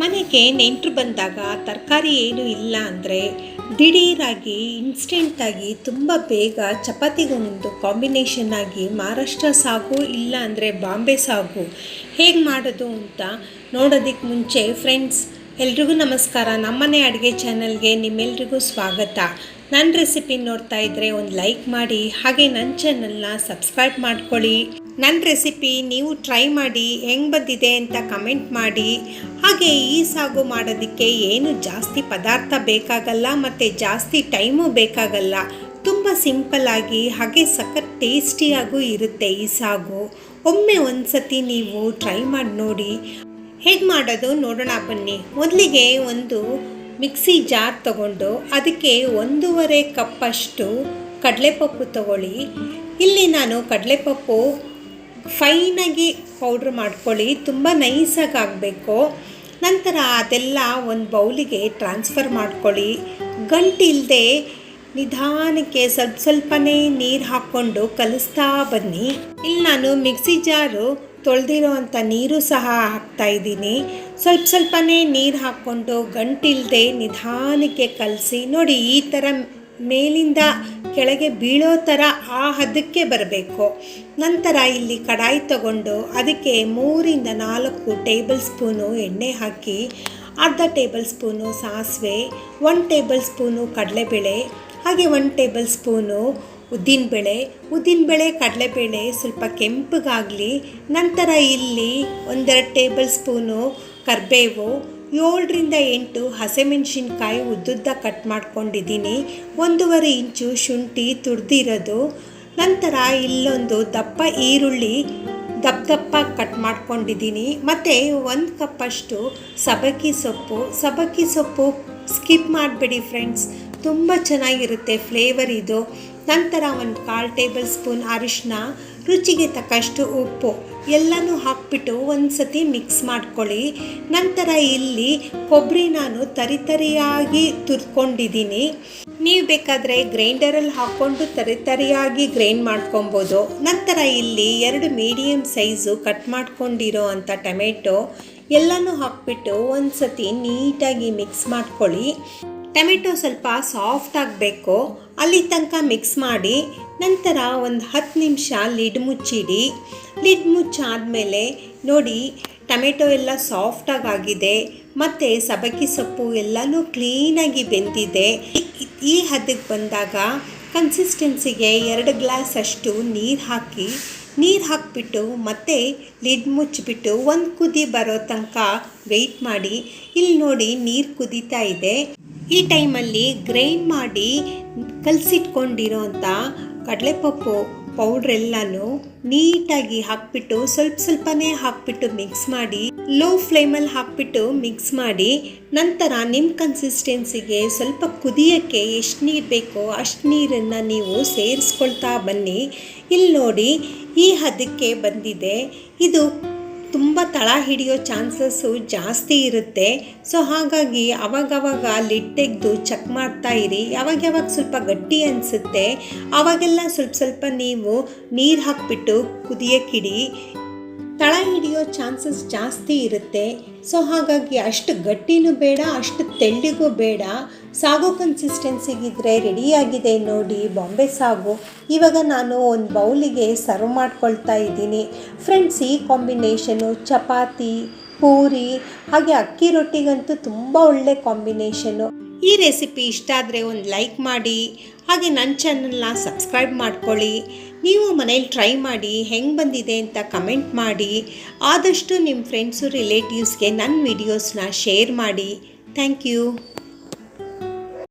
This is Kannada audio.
ಮನೆಗೆ ನೆಂಟರು ಬಂದಾಗ ತರಕಾರಿ ಏನೂ ಇಲ್ಲ ಅಂದರೆ ದಿಢೀರಾಗಿ ಇನ್ಸ್ಟೆಂಟಾಗಿ ತುಂಬ ಬೇಗ ಚಪಾತಿಗೊಂದು ಕಾಂಬಿನೇಷನ್ ಆಗಿ ಮಹಾರಾಷ್ಟ್ರ ಸಾಗು ಇಲ್ಲ ಅಂದರೆ ಬಾಂಬೆ ಸಾಗು ಹೇಗೆ ಮಾಡೋದು ಅಂತ ನೋಡೋದಕ್ಕೆ ಮುಂಚೆ ಫ್ರೆಂಡ್ಸ್ ಎಲ್ರಿಗೂ ನಮಸ್ಕಾರ. ನಮ್ಮನೆ ಅಡುಗೆ ಚಾನಲ್ಗೆ ನಿಮ್ಮೆಲ್ರಿಗೂ ಸ್ವಾಗತ. ನನ್ನ ರೆಸಿಪಿ ನೋಡ್ತಾ ಇದ್ದರೆ ಒಂದು ಲೈಕ್ ಮಾಡಿ, ಹಾಗೆ ನನ್ನ ಚಾನಲ್ನ ಸಬ್ಸ್ಕ್ರೈಬ್ ಮಾಡ್ಕೊಳ್ಳಿ. ನನ್ನ ರೆಸಿಪಿ ನೀವು ಟ್ರೈ ಮಾಡಿ ಹೆಂಗೆ ಬಂದಿದೆ ಅಂತ ಕಮೆಂಟ್ ಮಾಡಿ. ಹಾಗೆ ಈ ಸಾಗು ಮಾಡೋದಕ್ಕೆ ಏನು ಜಾಸ್ತಿ ಪದಾರ್ಥ ಬೇಕಾಗಲ್ಲ ಮತ್ತು ಜಾಸ್ತಿ ಟೈಮು ಬೇಕಾಗಲ್ಲ. ತುಂಬ ಸಿಂಪಲ್ಲಾಗಿ ಹಾಗೆ ಸಖತ್ ಟೇಸ್ಟಿಯಾಗೂ ಇರುತ್ತೆ ಈ ಸಾಗು. ಒಮ್ಮೆ ಒಂದು ಸತಿ ನೀವು ಟ್ರೈ ಮಾಡಿ ನೋಡಿ. ಹೇಗೆ ಮಾಡೋದು ನೋಡೋಣ ಬನ್ನಿ. ಮೊದಲಿಗೆ ಒಂದು ಮಿಕ್ಸಿ ಜಾರ್ ತಗೊಂಡು ಅದಕ್ಕೆ 1.5 ಕಪ್ಪಷ್ಟು ಕಡಲೆಪಪ್ಪು ತಗೊಳ್ಳಿ. ಇಲ್ಲಿ ನಾನು ಕಡಲೆಪಪ್ಪು ಫೈನಾಗಿ ಪೌಡ್ರ್ ಮಾಡ್ಕೊಳ್ಳಿ, ತುಂಬ ನೈಸಾಗಿ ಆಗಬೇಕು. ನಂತರ ಅದೆಲ್ಲ ಒಂದು ಬೌಲಿಗೆ ಟ್ರಾನ್ಸ್ಫರ್ ಮಾಡ್ಕೊಳ್ಳಿ. ಗಂಟಿಲ್ಲದೆ ನಿಧಾನಕ್ಕೆ ಸ್ವಲ್ಪನೇ ನೀರು ಹಾಕ್ಕೊಂಡು ಕಲಿಸ್ತಾ ಬನ್ನಿ. ಇಲ್ಲಿ ನಾನು ಮಿಕ್ಸಿ ಜಾರು ತೊಳೆದಿರೋ ಅಂಥ ನೀರು ಸಹ ಹಾಕ್ತಾಯಿದ್ದೀನಿ. ಸ್ವಲ್ಪನೇ ನೀರು ಹಾಕ್ಕೊಂಡು ಗಂಟಿಲ್ಲದೆ ನಿಧಾನಕ್ಕೆ ಕಲಸಿ ನೋಡಿ. ಈ ಥರ ಮೇಲಿಂದ ಕೆಳಗೆ ಬೀಳೋ ಥರ ಆ ಹದಕ್ಕೆ ಬರಬೇಕು. ನಂತರ ಇಲ್ಲಿ ಕಡಾಯಿ ತಗೊಂಡು ಅದಕ್ಕೆ 3 to 4 ಟೇಬಲ್ ಸ್ಪೂನು ಎಣ್ಣೆ ಹಾಕಿ, ಅರ್ಧ ಟೇಬಲ್ ಸ್ಪೂನು ಸಾಸಿವೆ, 1 ಟೇಬಲ್ ಸ್ಪೂನು ಕಡಲೆಬೇಳೆ, ಹಾಗೆ 1 ಟೇಬಲ್ ಸ್ಪೂನು ಉದ್ದಿನಬೇಳೆ ಕಡಲೆಬೇಳೆ ಸ್ವಲ್ಪ ಕೆಂಪಗಾಗಲಿ. ನಂತರ ಇಲ್ಲಿ 1 ಟೇಬಲ್ ಸ್ಪೂನು ಕರಿಬೇವು, 7 to 8 ಹಸಿಮೆಣಸಿನ್ಕಾಯಿ ಉದ್ದುದ್ದ ಕಟ್ ಮಾಡ್ಕೊಂಡಿದ್ದೀನಿ, 1.5 ಇಂಚು ಶುಂಠಿ ತುರಿದಿರೋದು. ನಂತರ ಇಲ್ಲೊಂದು ದಪ್ಪ ಈರುಳ್ಳಿ ದಪ್ಪ ಕಟ್ ಮಾಡ್ಕೊಂಡಿದ್ದೀನಿ, ಮತ್ತು 1 ಕಪ್ಪಷ್ಟು ಸಬ್ಬಕ್ಕಿ ಸೊಪ್ಪು ಸ್ಕಿಪ್ ಮಾಡಬೇಡಿ ಫ್ರೆಂಡ್ಸ್, ತುಂಬ ಚೆನ್ನಾಗಿರುತ್ತೆ ಫ್ಲೇವರ್ ಇದು. ನಂತರ 1/4 ಟೇಬಲ್ ಸ್ಪೂನ್ ಅರಿಶಿನ, ರುಚಿಗೆ ತಕ್ಕಷ್ಟು ಉಪ್ಪು ಎಲ್ಲನೂ ಹಾಕ್ಬಿಟ್ಟು ಒಂದು ಸತಿ ಮಿಕ್ಸ್ ಮಾಡ್ಕೊಳ್ಳಿ. ನಂತರ ಇಲ್ಲಿ ಕೊಬ್ಬರಿ ನಾನು ತರಿಯಾಗಿ ತುರ್ಕೊಂಡಿದ್ದೀನಿ. ನೀವು ಬೇಕಾದರೆ ಗ್ರೈಂಡರಲ್ಲಿ ಹಾಕ್ಕೊಂಡು ತರಿಯಾಗಿ ಗ್ರೈಂಡ್ ಮಾಡ್ಕೊಬೋದು. ನಂತರ ಇಲ್ಲಿ 2 ಮೀಡಿಯಮ್ ಸೈಜು ಕಟ್ ಮಾಡ್ಕೊಂಡಿರೋ ಅಂಥ ಟೊಮೆಟೊ ಎಲ್ಲನೂ ಹಾಕ್ಬಿಟ್ಟು ಒಂದು ಸತಿ ನೀಟಾಗಿ ಮಿಕ್ಸ್ ಮಾಡ್ಕೊಳ್ಳಿ. ಟೊಮೆಟೊ ಸ್ವಲ್ಪ ಸಾಫ್ಟ್ ಆಗಬೇಕು, ಅಲ್ಲಿ ತನಕ ಮಿಕ್ಸ್ ಮಾಡಿ. ನಂತರ ಒಂದು 10 ನಿಮಿಷ ಲಿಡ್ ಮುಚ್ಚಿಡಿ. ಲಿಡ್ ಮುಚ್ಚಾದಮೇಲೆ ನೋಡಿ ಟೊಮೆಟೊ ಎಲ್ಲ ಸಾಫ್ಟಾಗಿದೆ ಮತ್ತು ಸಬ್ಬಕ್ಕಿ ಸೊಪ್ಪು ಎಲ್ಲನೂ ಕ್ಲೀನಾಗಿ ಬೆಂದಿದೆ. ಈ ಹದಕ್ಕೆ ಬಂದಾಗ ಕನ್ಸಿಸ್ಟೆನ್ಸಿಗೆ 2 ಗ್ಲಾಸ್ ಅಷ್ಟು ನೀರು ಹಾಕಿಬಿಟ್ಟು ಮತ್ತೆ ಲಿಡ್ ಮುಚ್ಚಿಬಿಟ್ಟು 1 ಕುದಿ ಬರೋ ತನಕ ವೆಯ್ಟ್ ಮಾಡಿ. ಇಲ್ಲಿ ನೋಡಿ ನೀರು ಕುದೀತಾ ಇದೆ. ಈ ಟೈಮಲ್ಲಿ ಗ್ರೈಂಡ್ ಮಾಡಿ ಕಲಸಿಟ್ಕೊಂಡಿರೋ ಅಂಥ ಕಡಲೆಪಪ್ಪು ಪೌಡ್ರೆಲ್ಲನೂ ನೀಟಾಗಿ ಹಾಕ್ಬಿಟ್ಟು ಸ್ವಲ್ಪನೇ ಹಾಕ್ಬಿಟ್ಟು ಮಿಕ್ಸ್ ಮಾಡಿ. ಲೋ ಫ್ಲೇಮಲ್ಲಿ ಹಾಕ್ಬಿಟ್ಟು ಮಿಕ್ಸ್ ಮಾಡಿ. ನಂತರ ನಿಮ್ಮ ಕನ್ಸಿಸ್ಟೆನ್ಸಿಗೆ ಸ್ವಲ್ಪ ಕುದಿಯೋಕ್ಕೆ ಎಷ್ಟು ನೀರು ಬೇಕೋ ಅಷ್ಟು ನೀರನ್ನು ನೀವು ಸೇರಿಸ್ಕೊಳ್ತಾ ಬನ್ನಿ. ಇಲ್ಲಿ ನೋಡಿ ಈ ಹದಕ್ಕೆ ಬಂದಿದೆ. ಇದು ತುಂಬ ತಳ ಹಿಡಿಯೋ ಚಾನ್ಸಸ್ಸು ಜಾಸ್ತಿ ಇರುತ್ತೆ. ಸೊ ಹಾಗಾಗಿ ಅವಾಗವಾಗ ಲಿಡ್ ತೆಗೆದು ಚೆಕ್ ಮಾಡ್ತಾ ಇರಿ. ಯಾವಾಗ ಸ್ವಲ್ಪ ಗಟ್ಟಿ ಅನಿಸುತ್ತೆ ಆವಾಗೆಲ್ಲ ಸ್ವಲ್ಪ ನೀವು ನೀರು ಹಾಕ್ಬಿಟ್ಟು ಕುದಿಯೋಕ್ಕಿಡಿ. ತಳ ಹಿಡಿಯೋ ಚಾನ್ಸಸ್ ಜಾಸ್ತಿ ಇರುತ್ತೆ. ಸೊ ಹಾಗಾಗಿ ಅಷ್ಟು ಗಟ್ಟಿನೂ ಬೇಡ, ಅಷ್ಟು ತೆಳ್ಳಗೂ ಬೇಡ. ಸಾಗು ಕನ್ಸಿಸ್ಟೆನ್ಸಿಗಿದ್ರೆ ರೆಡಿಯಾಗಿದೆ ನೋಡಿ ಬಾಂಬೆ ಸಾಗು. ಇವಾಗ ನಾನು ಒಂದು ಬೌಲಿಗೆ ಸರ್ವ್ ಮಾಡ್ಕೊಳ್ತಾ ಇದ್ದೀನಿ. ಫ್ರೆಂಡ್ಸ್, ಈ ಕಾಂಬಿನೇಷನು ಚಪಾತಿ, ಪೂರಿ ಹಾಗೆ ಅಕ್ಕಿ ರೊಟ್ಟಿಗಂತೂ ತುಂಬ ಒಳ್ಳೆ ಕಾಂಬಿನೇಷನು. ಈ ರೆಸಿಪಿ ಇಷ್ಟ ಆದರೆ ಒಂದು ಲೈಕ್ ಮಾಡಿ, ಹಾಗೆ ನನ್ನ ಚಾನಲ್ನ ಸಬ್ಸ್ಕ್ರೈಬ್ ಮಾಡ್ಕೊಳ್ಳಿ. ನೀವು ಮನೇಲಿ ಟ್ರೈ ಮಾಡಿ ಹೆಂಗೆ ಬಂದಿದೆ ಅಂತ ಕಮೆಂಟ್ ಮಾಡಿ. ಆದಷ್ಟು ನಿಮ್ಮ ಫ್ರೆಂಡ್ಸು ರಿಲೇಟಿವ್ಸ್ಗೆ ನನ್ನ ವಿಡಿಯೋಸ್ನ ಶೇರ್ ಮಾಡಿ. Thank you.